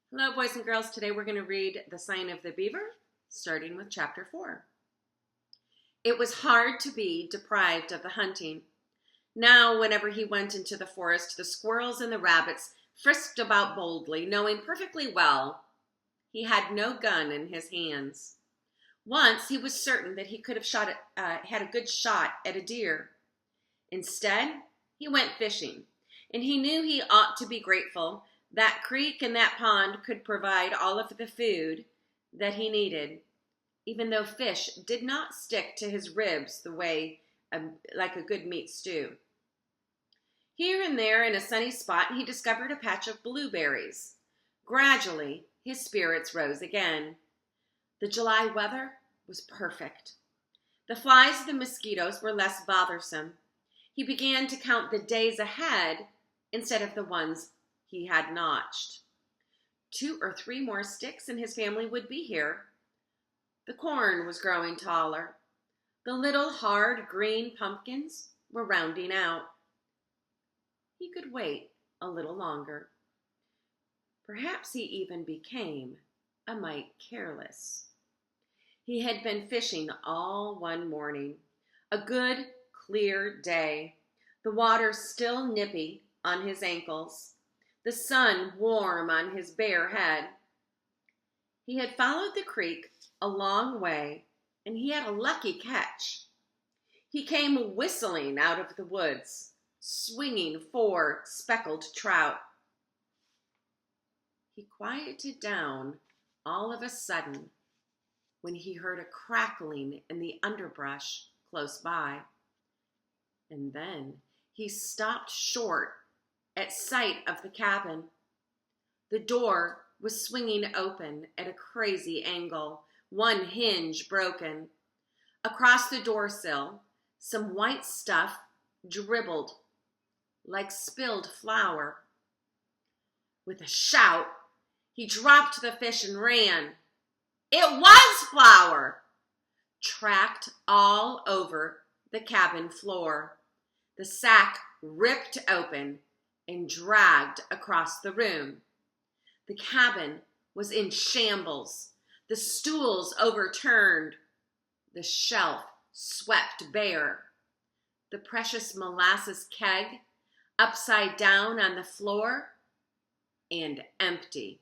Hello, boys and girls. Today we're going to read The Sign of the Beaver, starting with chapter 4. It was hard to be deprived of the hunting. Now, whenever he went into the forest, the squirrels and the rabbits frisked about boldly, knowing perfectly well he had no gun in his hands. Once he was certain that he could have had a good shot at a deer. Instead, he went fishing, and he knew he ought to be grateful that creek and that pond could provide all of the food that he needed, even though fish did not stick to his ribs the way like a good meat stew. Here and there in a sunny spot, he discovered a patch of blueberries. Gradually, his spirits rose again. The July weather was perfect. The flies and the mosquitoes were less bothersome. He began to count the days ahead instead of the ones he had notched. 2 or 3 more sticks and his family would be here. The corn was growing taller. The little hard green pumpkins were rounding out. He could wait a little longer. Perhaps he even became a mite careless. He had been fishing all one morning. A good, clear day. The water still nippy on his ankles. The sun warm on his bare head. He had followed the creek a long way, and he had a lucky catch. He came whistling out of the woods, swinging 4 speckled trout. He quieted down all of a sudden when he heard a crackling in the underbrush close by. And then he stopped short at sight of the cabin. The door was swinging open at a crazy angle, one hinge broken. Across the doorsill, some white stuff dribbled like spilled flour. With a shout, he dropped the fish and ran. It was flour, tracked all over the cabin floor. The sack ripped open and dragged across the room. The cabin was in shambles. The stools overturned. The shelf swept bare. The precious molasses keg upside down on the floor and empty.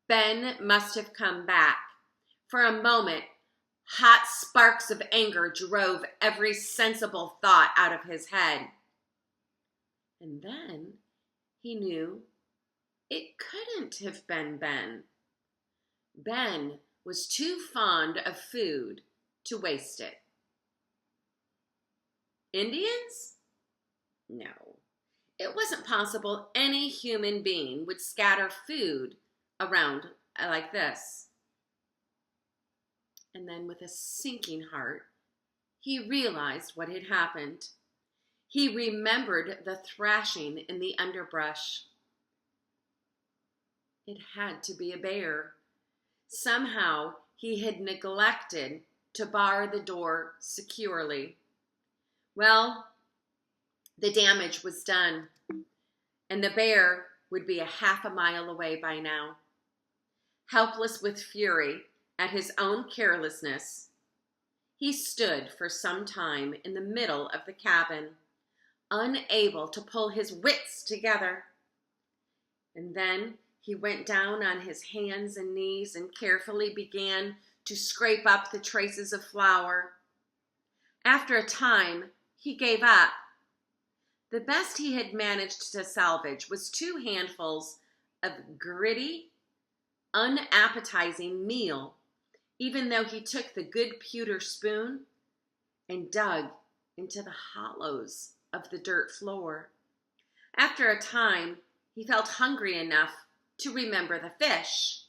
Ben must have come back. For a moment, hot sparks of anger drove every sensible thought out of his head. And then he knew it couldn't have been Ben. Ben was too fond of food to waste it. Indians? No. It wasn't possible any human being would scatter food around like this. And then with a sinking heart, he realized what had happened. He remembered the thrashing in the underbrush. It had to be a bear. Somehow he had neglected to bar the door securely. Well, the damage was done, and the bear would be a half a mile away by now. Helpless with fury at his own carelessness, he stood for some time in the middle of the cabin, unable to pull his wits together. And then he went down on his hands and knees and carefully began to scrape up the traces of flour. After a time, he gave up. The best he had managed to salvage was 2 handfuls of gritty, unappetizing meal, even though he took the good pewter spoon and dug into the hollows of the dirt floor. After a time, he felt hungry enough to remember the fish.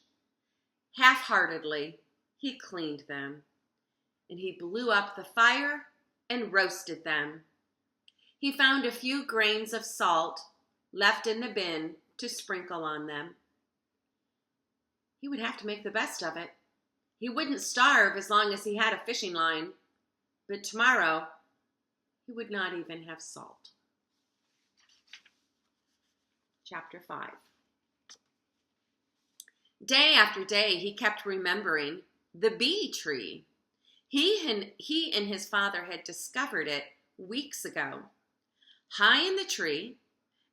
Half-heartedly, he cleaned them, and he blew up the fire and roasted them. He found a few grains of salt left in the bin to sprinkle on them. He would have to make the best of it. He wouldn't starve as long as he had a fishing line, but tomorrow he would not even have salt. Chapter 5. Day after day, he kept remembering the bee tree. He and his father had discovered it weeks ago. High in the tree,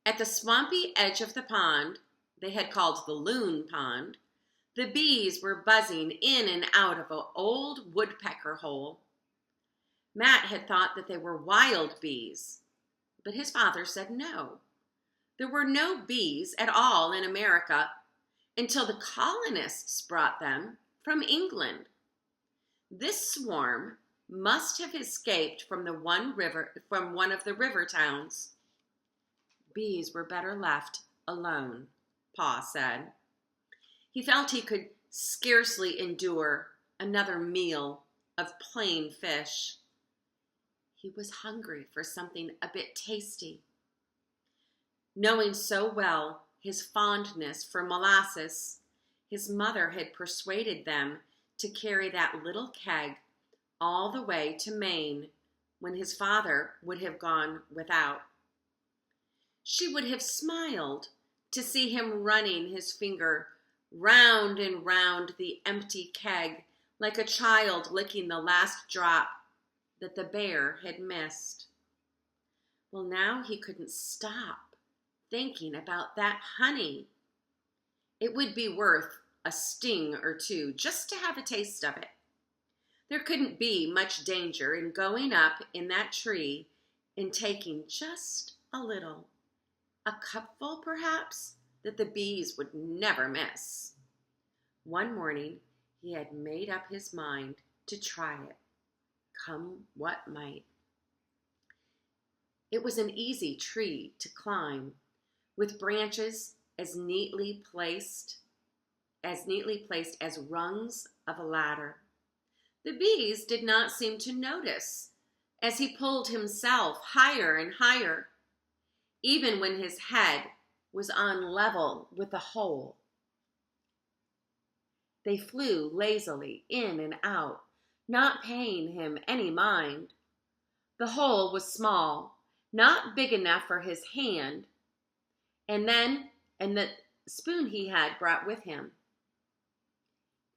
at the swampy edge of the pond, they had called the loon pond, the bees were buzzing in and out of an old woodpecker hole. Matt had thought that they were wild bees, but his father said no. There were no bees at all in America until the colonists brought them from England. This swarm must have escaped from one of the river towns. Bees were better left alone, Pa said. He felt he could scarcely endure another meal of plain fish. He was hungry for something a bit tasty. Knowing so well his fondness for molasses, his mother had persuaded them to carry that little keg all the way to Maine when his father would have gone without. She would have smiled to see him running his finger round and round the empty keg like a child licking the last drop that the bear had missed. Well, now he couldn't stop thinking about that honey. It would be worth a sting or two just to have a taste of it. There couldn't be much danger in going up in that tree and taking just a little, a cupful perhaps, that the bees would never miss. One morning he had made up his mind to try it, come what might. It was an easy tree to climb, with branches as neatly placed as rungs of a ladder. The bees did not seem to notice as he pulled himself higher and higher, even when his head was on level with the hole. They flew lazily in and out, not paying him any mind. The hole was small, not big enough for his hand, and the spoon he had brought with him.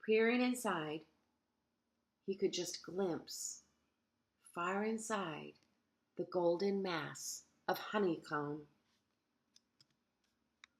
Peering inside, he could just glimpse, far inside, the golden mass of honeycomb.